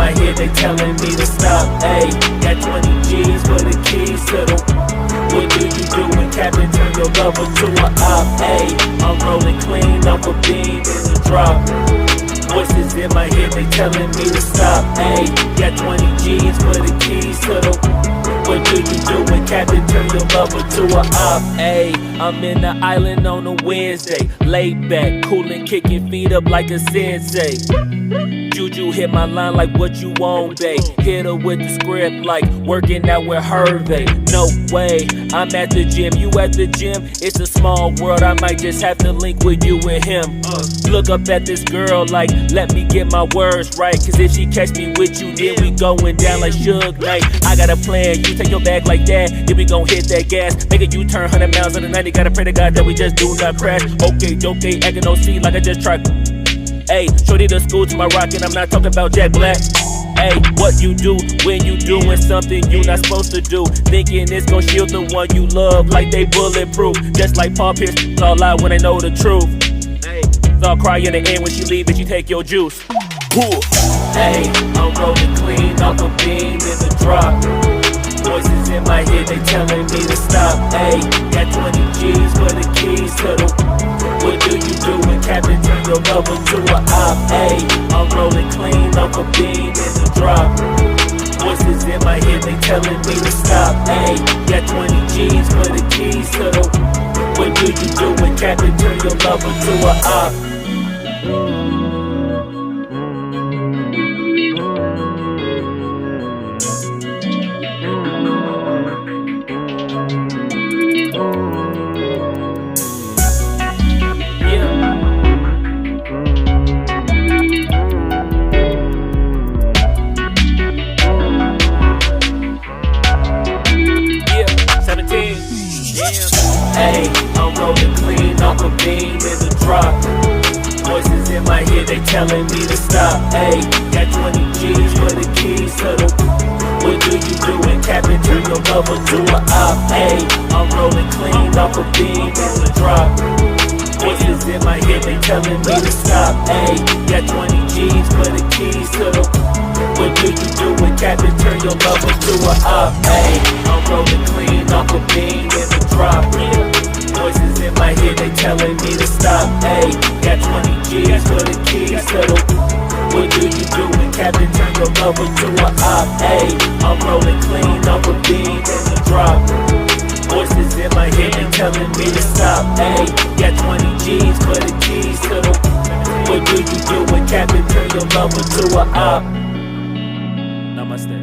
my head, they telling me to stop. Ayy, got 20 G's for the keys to the. What do you do when Captain turn your lover to a op? Ayy, I'm rolling clean off a beam in the drop. Voices in my head, they telling me to stop. Ayy, got 20 G's for the keys to the. What do you do when Captain turn your lover to a op? Ayy, I'm in the island on a Wednesday, laid back, coolin', kicking feet up like a sensei. Juju hit my line like what you want, babe. Hit her with the script like working out with Hervey. No way, I'm at the gym, you at the gym. It's a small world, I might just have to link with you and him. Look up at this girl like, let me get my words right. Cause if she catch me with you, then we going down like Suge Knight. I got a plan, you take your bag like that, then we gon' hit that gas. Make a U-turn 100 miles on the 90, gotta pray to God that we just do not crash. Okay, acting no seat like I just tried. Ayy, shorty the school to my rock and I'm not talking about Jack Black. Ayy, what you do when you doing something you not supposed to do? Thinking it's gon' shield the one you love like they bulletproof. Just like Paul Pierce, all out when they know the truth. Ayy, so I'll cry in the end when she leave and you take your juice. Ayy, I'm rolling clean off a beam in the drop. Voices in my head, they telling me to stop. Ayy, got 20 G's for the keys to the. What do you do when Captain turn your lover to a op? Ayy, I'm rolling clean off a beam in the drop. Voices in my head, they telling me to stop. Ayy, got 20 G's for the keys to the. What do you do when Captain turn your lover to a op? Ayy, I'm rolling clean off a beam in the drop. Voices in my head, they telling me to stop. Ayy, got 20 G's for the keys to the. What do you do when Captain turn your lover to a op? Ayy, I'm rolling clean off a beam in the drop. Voices in my head, they telling me to stop. Ayy, got 20 G's for the keys to the. What do you do when Captain turn your lover to a op? Ayy, I'm rolling clean off a beam in the drop. Voices in my head, they telling me to stop. Ayy, got 20 G's for the keys to the. What do you do when Captain turn your lover to a op? Ayy, I'm rolling clean off a beam in the drop. Voices in my head, they telling me to stop. Ayy, got 20 G's for the keys to the. What do you do when Captain turn your lover to a op? Namaste.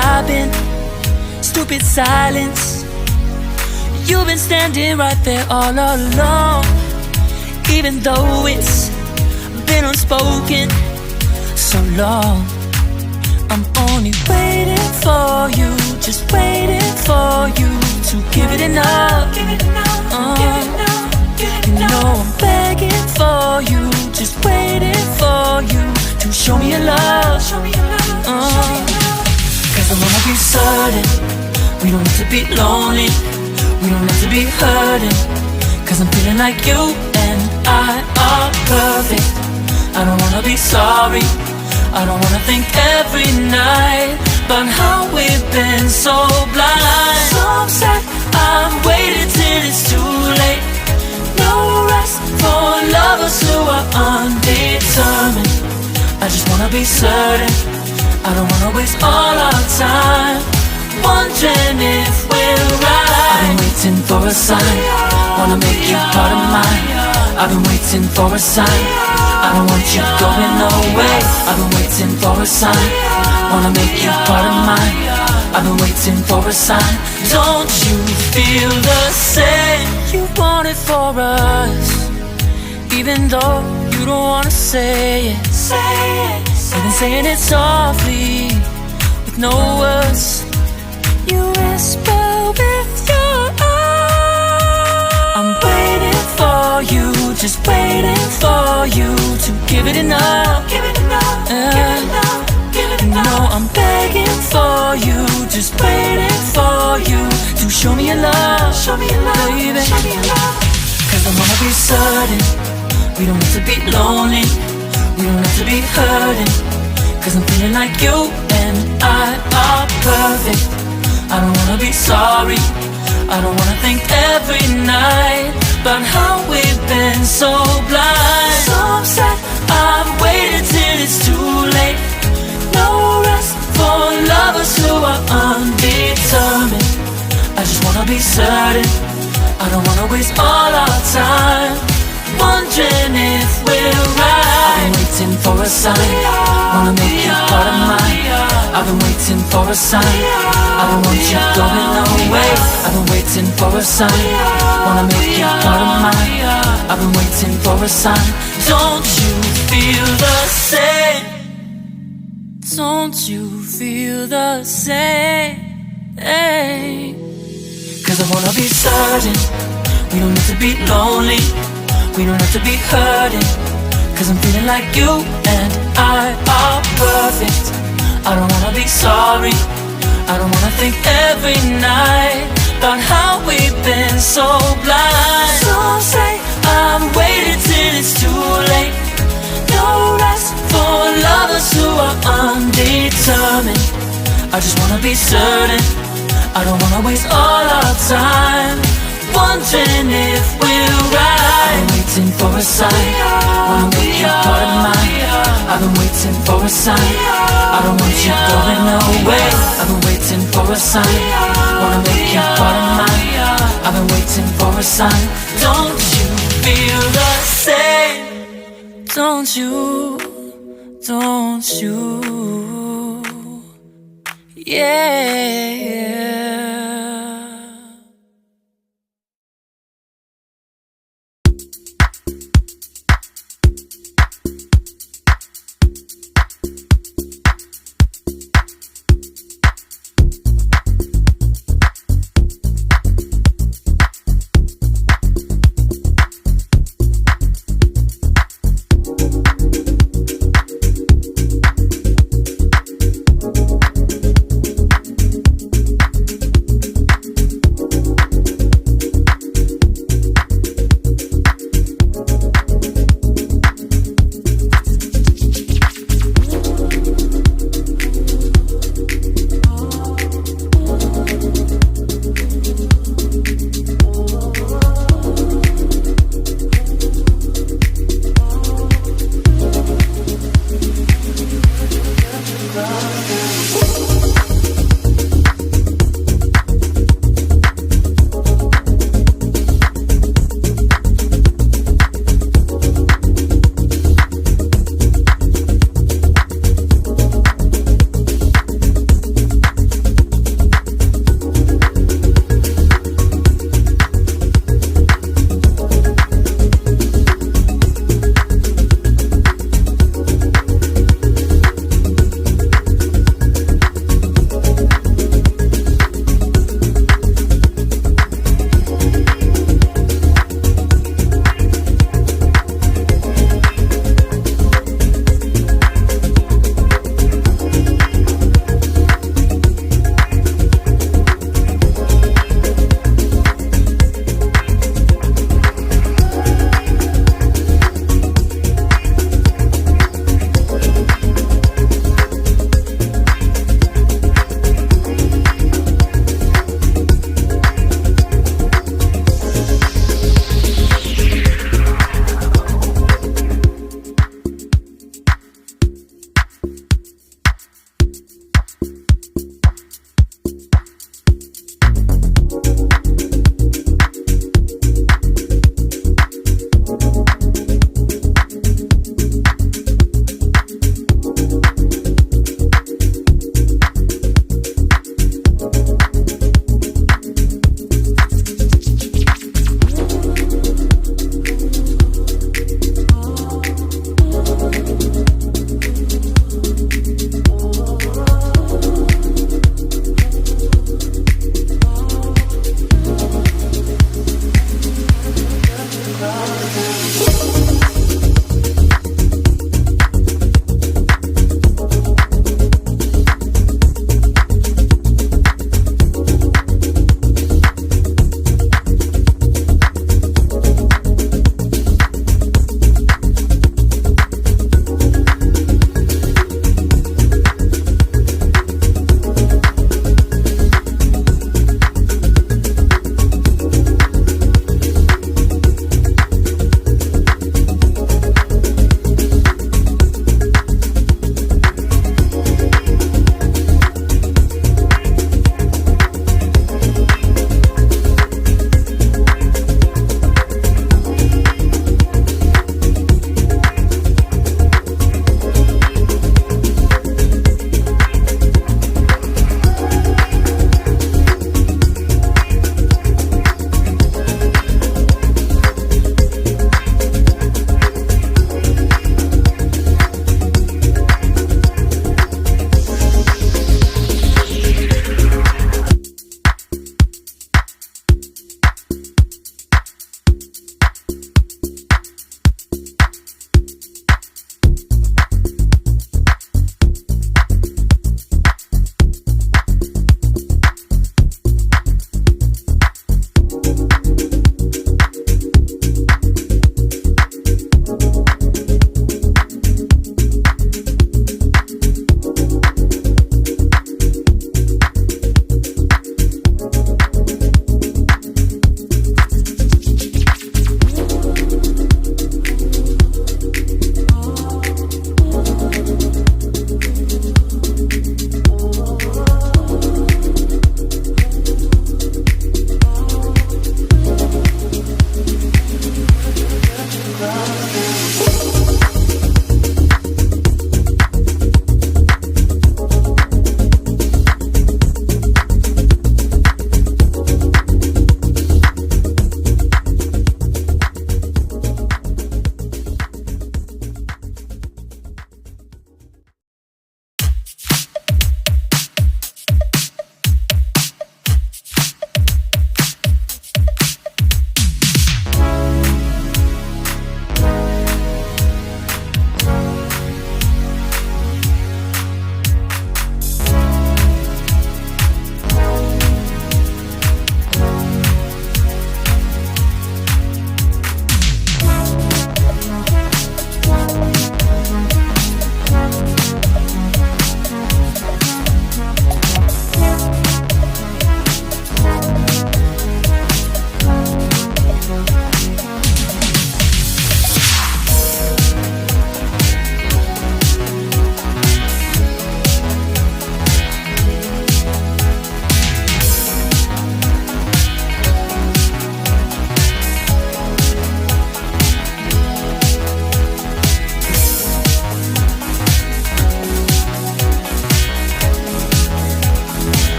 I've been. Stupid silence. You've been standing right there all along. Even though it's been unspoken so long, I'm only waiting for you, just waiting for you to give it enough. You know I'm begging for you, just waiting for you to show me your love. Cause I wanna be certain we don't have to be lonely, we don't have to be hurting. Cause I'm feeling like you and I are perfect. I don't wanna be sorry, I don't wanna think every night about how we've been so blind. So upset, I'm waiting till it's too late. No rest for lovers who are undetermined. I just wanna be certain, I don't wanna waste all our time wondering if we're right. I've been waiting for a sign, wanna make you part of mine. I've been waiting for a sign, I don't want you going away. I've been waiting for a sign, wanna make you part of mine. I've been waiting for a sign. Don't you feel the same? You want it for us, even though you don't wanna say it. You've been saying it softly, with no words. You whisper with your eyes. I'm waiting for you, just waiting for you to give it enough. You know I'm begging for you, just waiting for you to show me your love, baby. Cause I wanna be certain we don't have to be lonely, we don't have to be hurting. Cause I'm feeling like you and I are perfect. I don't wanna be sorry, I don't wanna think every night about how we've been so blind. So upset, I'm waiting till it's too late. No rest for lovers who are undetermined. I just wanna be certain, I don't wanna waste all our time wondering if we're right. I've been waiting for a sign, wanna make you part of mine. I've been waiting for a sign, I don't want you going away. I've been waiting for a sign, wanna make you part of mine. I've been waiting for a sign. Don't you feel the same? Don't you feel the same? Cause I wanna be certain we don't have to be lonely, we don't have to be hurting. Cause I'm feeling like you and I are perfect. I don't wanna be sorry, I don't wanna think every night about how we've been so blind. So say I'm waiting till it's too late. No rest for lovers who are undetermined. I just wanna be certain, I don't wanna waste all our time wondering if we're right. I've been waiting for a sign, wanna make you part of mine. I've been waiting for a sign, I don't want you going away. I've been waiting for a sign, wanna make you part of mine. I've been waiting for a sign. Don't you feel the same? Don't you, don't you, yeah.